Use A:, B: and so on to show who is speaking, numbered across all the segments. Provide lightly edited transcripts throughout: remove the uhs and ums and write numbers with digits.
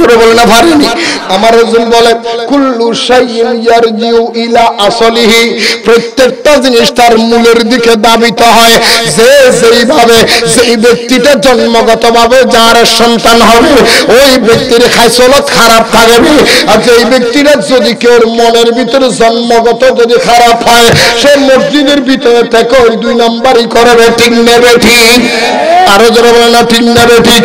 A: জোরে বলে না পারেনি। আমার রাসূল বলে কুল্লু শাইইন ইয়ারজিউ ইলা আসলিহি, প্রত্যেকটা জিনিস তার মূলের দিকে ধাবিত হয়। যে যেইভাবে যেই ব্যক্তিটা জন্মগতভাবে যার সন্তান হবে ওই ব্যক্তির খায়সলত খারাপ থাকবে, আর যেই ব্যক্তিটা যদি কেউ মনের ভিতরে জন্মগত যদি খারাপ হয় সে মসজিদের ভিতরে থেকে ওই 2 নাম্বারই করবে। ঠিক নেবে ঠিক? আরো যারা বলে না ঠিক নেবে ঠিক?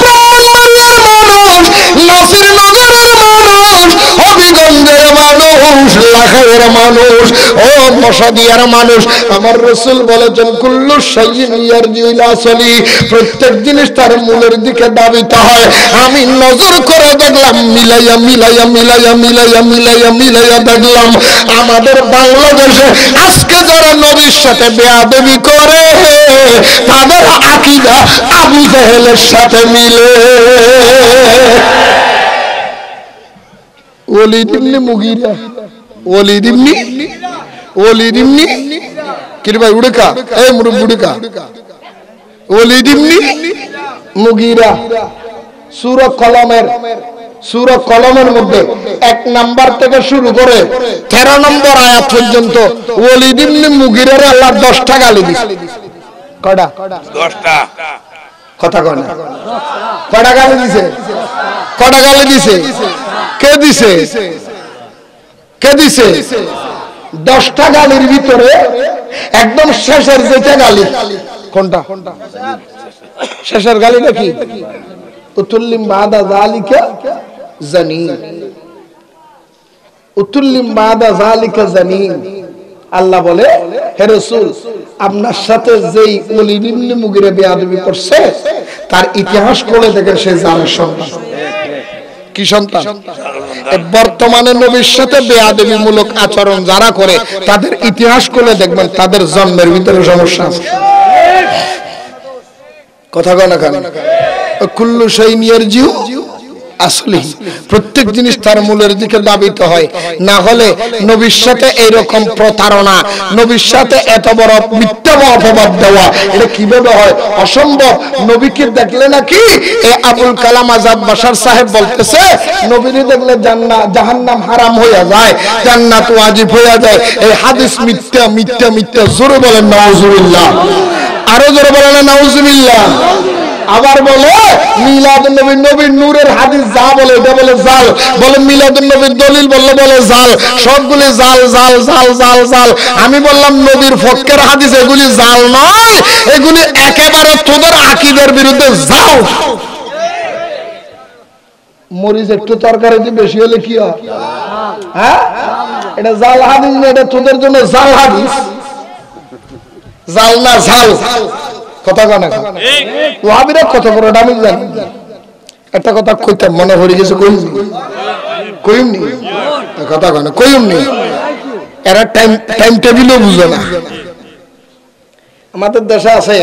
A: ব্রাহ্মণবাড়িয়ার মানুষ, নাসিরনগরের মানুষ, হবিগঞ্জের মানুষ, লাখাইয়ের মানুষ, ও মশাদিয়ার মানুষ, আমার রাসূল বলেছেন কুল্লু শাইইন ইয়ারজিউ ইলা আসলি, প্রত্যেক জিনিস তার মূলের দিকে ধাবিত হয়। আমি নজর করে দেখলাম, মিলাইয়া মিলাইয়া মিলাইয়া মিলাইয়া মিলাইয়া মিলাইয়া দেখলাম আমাদের বাংলাদেশে আজকে যারা নবীর সাথে বেয়াদবি করে তাদের আকীদা আবু জাহেলের সাথে মিলে। ওলীদ ইবনে মুগীরা, ওলীদ ইবনে কি রে ভাই উড়কা, এই মুরব্বি উড়কা, ওলীদ ইবনে মুগীরা সূরা কলমের মধ্যে 1 নাম্বার থেকে শুরু করে 13 নম্বর আয়াত পর্যন্ত ওলীদ ইবনে মুগীরার আল্লাহ 10টা গালি দিয়েছে। কয়টা? 10টা। কথা কয় না? কয়টা গালি দিয়েছে? কয়টা গালি দিয়েছে? কে দিছে? কে দিছে? 10টা গালির ভিতরে একদম শেষের যেটা গালি, কোনটা? শেষের গালিটা কি? উতুল্লিম বাদা যালিকা জানিন, উতুল্লিম বাদা যালিকা জানিন। আল্লাহ বলে হে রাসূল আপনার সাথে যেই ওলীদ ইবনে মুগীরা বেয়াদবি করছে তার ইতিহাস পড়ে দেখেন সে জানের সন্তান। কি সন্তান? বর্তমানে নবীর সাথে বেয়াদবিমূলক আচরণ যারা করে তাদের ইতিহাস খুলে দেখবেন তাদের জন্মের ভিতরে সমস্যা আছে। কথা কয় না কেন? কুল্লু শাইইন ইয়ারজিউ আসলি, প্রত্যেক জিনিস তার মূলের দিকে ধাবিত হয়। না হলে নবীর সাথে এইরকম প্রতারণা, নবীর সাথে এত বড় মিথ্যা অপবাদ দেওয়া, এটা কিভাবে হয়? অসম্ভব। নবীকে দেখলে নাকি এই আবুল কালাম আজাদ বাশার সাহেব বলতেছে নবীকে দেখলে জাহান্নাম হারাম হয়ে যায়, জান্নাত ওয়াজিব হয়ে যায়। এই হাদিস মিথ্যা মিথ্যা মিথ্যা। জোরে বলেন নাউজুবিল্লাহ, আরো জোরে বলেন নাউজুবিল্লাহ। আবার বলে মিলাদুন নবী, নবীর নূরের হাদিস যা বলে এটা বলে জাল, বলে মিলাদুন নবীর দলিল বললে বলে জাল, সবগুলি জাল জাল জাল জাল জাল। আমি বললাম নবীর পক্ষের হাদিস এগুলি জাল নয়, এগুলি একেবারে তোদের আকীদার বিরুদ্ধে যাও। মরিচ একটু তরকারিতে বেশি হলে কি হয়? হ্যাঁ, এটা জাল হাদিস না, এটা তোদের জন্য জাল হাদিস। জাল না ঝাল। কথা কয় না? ওয়াহাবিরা কত বড় আমি জানি। একটা কথা কইতাম মনে পড়ে গেছে, কইমনি কথা কয় না, কইমনি। এরা টাইম টেবিলও বুঝে না। আমাদের দেশে আছে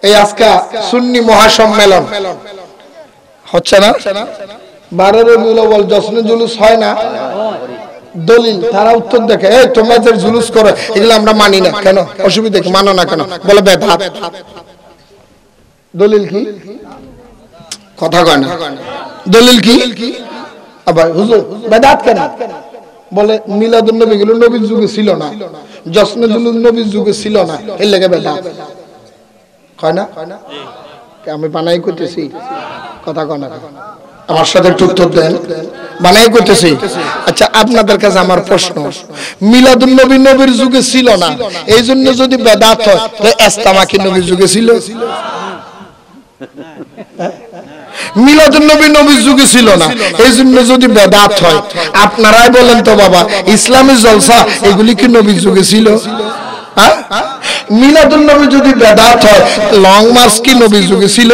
A: এই আজকে সুন্নি মহাসম্মেলন হচ্ছে না, 12 রবিউল আউয়াল জশ্নে জুলুস হয় না, দলিল তারা উত্তর দেখে এই তোমরা যে জুলুস করো এগুলো আমরা মানি না। কেন? অসুবিধা কি? মানো না কেন? বলে বেদাত। দলিল কি? কথা কয় না। দলিল কি? আবার হুজুর বেদাত কেন? বলে মিলাদুন নবী গুলো নবীর যুগে ছিল না, জশ্নে জুলুস নবীর যুগে ছিল না, এর লাগে বেদাত। কয় না? আমি বানাই করতেছি। কথা কয় না? আমার সাথে একটু উত্তর দেন। বানাই করতেছি। আচ্ছা আপনাদের কাছে আমার প্রশ্ন, মিলাদুন নবী নবীর যুগে ছিল না, এই জন্য যদি বেদাত হয় তো ইস্তেমা কি নবীর যুগে ছিল? মিলাদুন নবী নবীর যুগে ছিল না, এই জন্য যদি বেদাত হয়, আপনারাই বলেন তো বাবা ইসলামী জলসা এগুলি কি নবীর যুগে ছিল? হ্যাঁ, মিলাদুন নবী যদি বেদাত হয় লং মার্চ কি নবীর যুগে ছিল?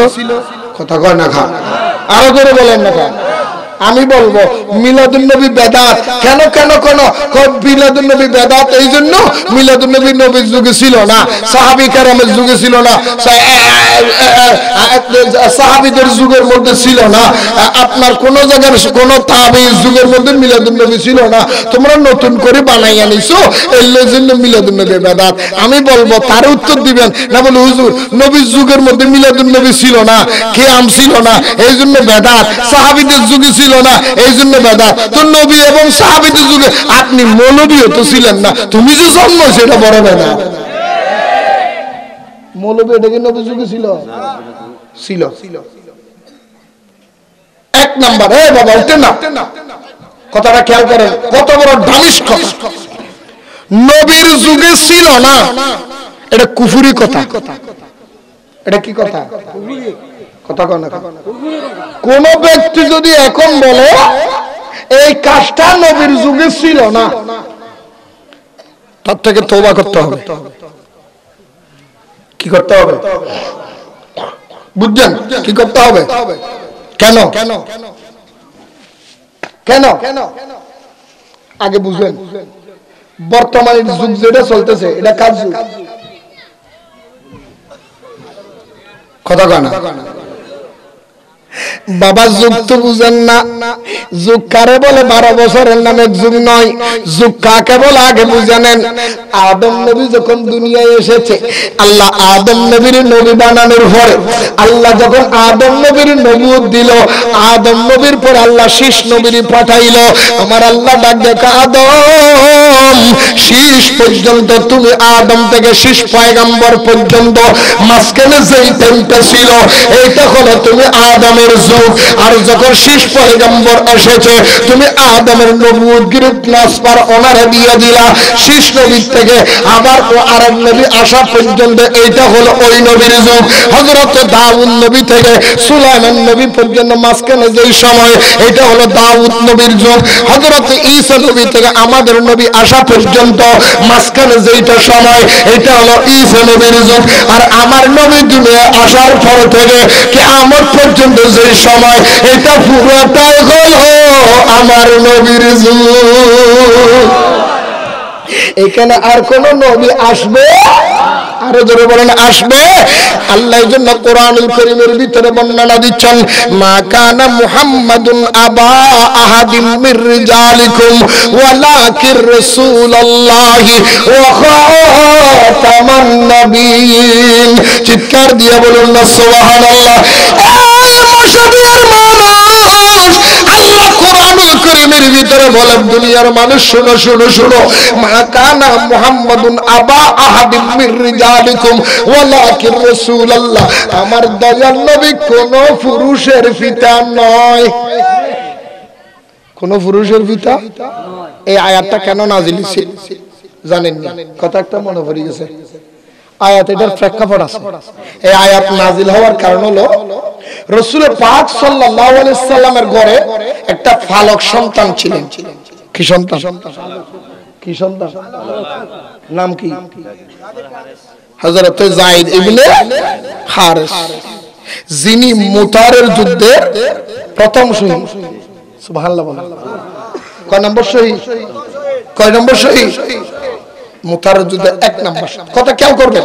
A: কথা কয় না? খা আরো করে বলেন না। আমি বলবো মিলাদুন নবী বেদাত। কেন কেন কেন মিলাদুন নবী বেদাত এই জন্য, মিলাদুন নবী নবীর যুগে ছিল না, সাহাবী কেরামের যুগে ছিল না, সাহাবীদের যুগের মধ্যে ছিল না, আপনার কোন জায়গার কোন তাবেঈর যুগের মধ্যে মিলাদুন নবী ছিল না। তোমরা নতুন করে বানাইয়া নিছো, এর জন্য মিলাদুন নবী বেদাত। আমি বলবো তার উত্তর দিবেন না, বলে হুজুর নবীর যুগের মধ্যে মিলাদুন নবী ছিল না, কিয়াম ছিল না, এই জন্য বেদাত। সাহাবীদের যুগে ছিল না, এই জন্য বেদাত। তো নবী এবং সাহাবীদের যুগে আপনি মৌলবীও তো ছিলেন না, তুমি যে জন্ম সেটা বড় বেদাত। মৌলবী এটা কি নবীর যুগে ছিল? ছিল। এক নাম্বার, এ বাবা উঠে না, কথাটা খেয়াল করেন, কত বড় দামিশ কথা। নবীর যুগে ছিল না, এটা কুফরি কথা। এটা কি কথা? কথা কন না। কোন ব্যক্তি যদি এখন বলে এই কাজটা নবীর যুগে ছিল না, তার থেকে তওবা করতে হবে। কি করতে হবে বুঝছেন? কি করতে হবে? কেন কেন কেন আগে বুঝেন। বর্তমানের যুগ যেটা চলতেছে এটা কার যুগ? কথা কয় না বাবা, যুগ তো বুঝেন না। যুগ কারে বলে 12 বছরের নামে যুগ নয়, যুগ কাকে বলে আগে বুঝে নেন। আদম নবী যখন দুনিয়ায় এসেছে, আল্লাহ আদম নবীর নবী বানানোর পরে আল্লাহ যখন আদম নবীর নবুয়ত দিল, আদম নবীর পর আল্লাহ শীষ নবীর পাঠাইলো। আমার আল্লাহ ডাক দেখে, আদম শীষ পর্যন্ত তুমি, আদম থেকে শীষ পয়গম্বর পর্যন্ত মাঝখানে যেই টাইমটা ছিল এইটা হলো তুমি আদমের যুগ। আর যখন শীষ পয়গম্বর এসেছে, তুমি আদমের নবুয়ত গিরুত নাসপার ওনারে দিয়ে দিলা। শীষ নবীর থেকে আবার ও আরেক নবী আসা পর্যন্ত এইটা হলো ওই নবীর যুগ। হযরত দাউদ নবী থেকে সুলাইমান নবী পর্যন্ত মাঝখানে যেই সময়, এটা হলো দাউদ নবীর যুগ। হযরত ঈসা নবী থেকে আমাদের নবী আসা পর্যন্ত মাঝখানে যেইটা সময়, এটা হলো ঈসা নবীর যুগ। আর আমার নবী দুনিয়া আসার পর থেকে কিয়ামত পর্যন্ত যেই সময়, এটা পুরোটাই হলো আমার নবীর যুগ। এখানে আর কোন নবী আসবে? আরো জোরে বলেন আসবে। আল্লাহ এর জন্য কোরআনুল কারীমের ভিতরে বর্ণনা দিচ্ছেন, মা কানা মুহাম্মাদুন আবা আহাদিম মির রিজালিকুম ওয়ালাকির রাসূলুল্লাহি ওয়া খাতামান নবিয়্যিন। চিৎকার দিয়ে বলুন না সুবহানাল্লাহ। এই মুশরিকের মানুষ, আল্লাহ কোরআনুল কারীমের ভিতরে বলেন, দুনিয়ার মানুষ শুনো শুনো শুনো, মা কানা মুহাম্মাদুন আবা আহাদিম মির রিজালিকুম ওয়ালাকির রাসূলুল্লাহ, আমার দয়াল নবী কোন পুরুষের পিতা নয়। কোন পুরুষের পিতা? এই আয়াতটা কেন নাযিল হয়েছে জানেন না? কথা একটা মনে পড়ে গেছে। আয়াত এটার প্রেক্ষাপট আছে। এই আয়াত নাযিল হওয়ার কারণ হলো রাসূল পাক সাল্লাল্লাহু আলাইহি সাল্লামের ঘরে একটা ফালক সন্তান ছিলেন। কি সন্তান? কি সন্তান? নাম কি? হযরত যায়েদ ইবনে হারেস, যিনি মুতারের যুদ্ধে প্রথম শহীদ। সুবহানাল্লাহ বলেন। কয় নম্বর শহীদ? কয় নম্বর শহীদ? মুতারের যুদ্ধে 1 নম্বর। কথা খেয়াল করবেন,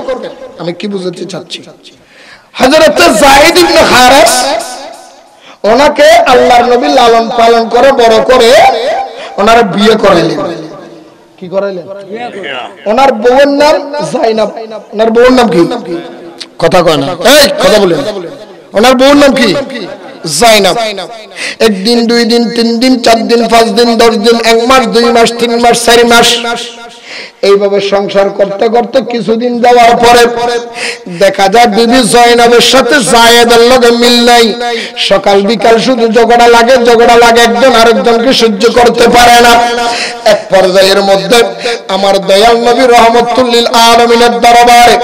A: আমি কি বুঝাতে চাচ্ছি। হযরত যায়েদ ইবনে হারেস, ওনাকে আল্লাহর নবী লালন পালন করে বড় করে ওনারা বিয়ে করাইলেন। কি করাইলেন? ওনার বউয়ের নাম যায়নাব। ওনার বউয়ের নাম কি? কথা কয় না, এই কথা বলেন। ওনার বউয়ের নাম কি? যায়নাব। 1 দিন 2 দিন 3 দিন 4 দিন 5 দিন 10 দিন 1 মাস 2 মাস 3 মাস 4 মাস এইভাবে সংসার করতে করতে কিছুদিন যাওয়ার পরে দেখা যায় বিবি যায়নাবের সাথে যায়েদের লগে মিল নাই। সকাল বিকাল শুধু ঝগড়া লাগে, একজন আরেকজনকে সহ্য করতে পারে না। এক পর্যায়ের মধ্যে আমার দয়াল নবী রাহমাতুল লিল আলামিনের দরবারে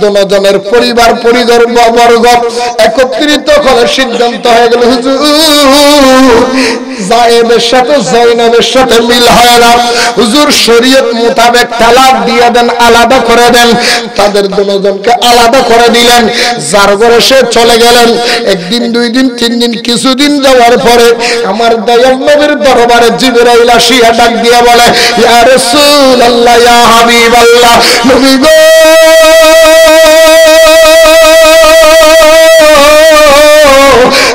A: দুজনের পরিবার পরিজন বর্গ একত্রিত করে সিদ্ধান্ত হয়ে গেল, হুজুর যায়েদের সাথে যায়নাবের সাথে মিল হয় না। হুজুর শরীয়ত মোতাবেক তালাক দিয়ে দেন, আলাদা করে দেন। তাদের দুজনকে আলাদা করে দিলেন, যার ঘরে সে চলে গেলেন। একদিন, 2 দিন, 3 দিন, কিছুদিন যাওয়ার পরে আমার দয়াল নবীর দরবারে জিবরাইল আসিয়া ডাক দিয়া বলে, ইয়া রাসূলুল্লাহ, ইয়া হাবিবাল্লাহ, নবী গো,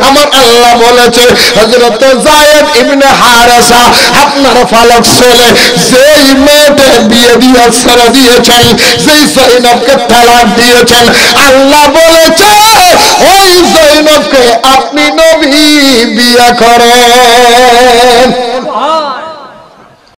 A: আমার আল্লাহ বলেছে হযরত যায়েদ ইবনে হারেসা আপনার ফালক ছেলে যেই মেয়েকে বিয়ে দিয়ে ছেড়ে দিয়েছেন, যেই জয়নবকে তালাক দিয়েছেন, আল্লাহ বলেছে ওই জয়নবকে আপনি নবী বিয়ে করেন।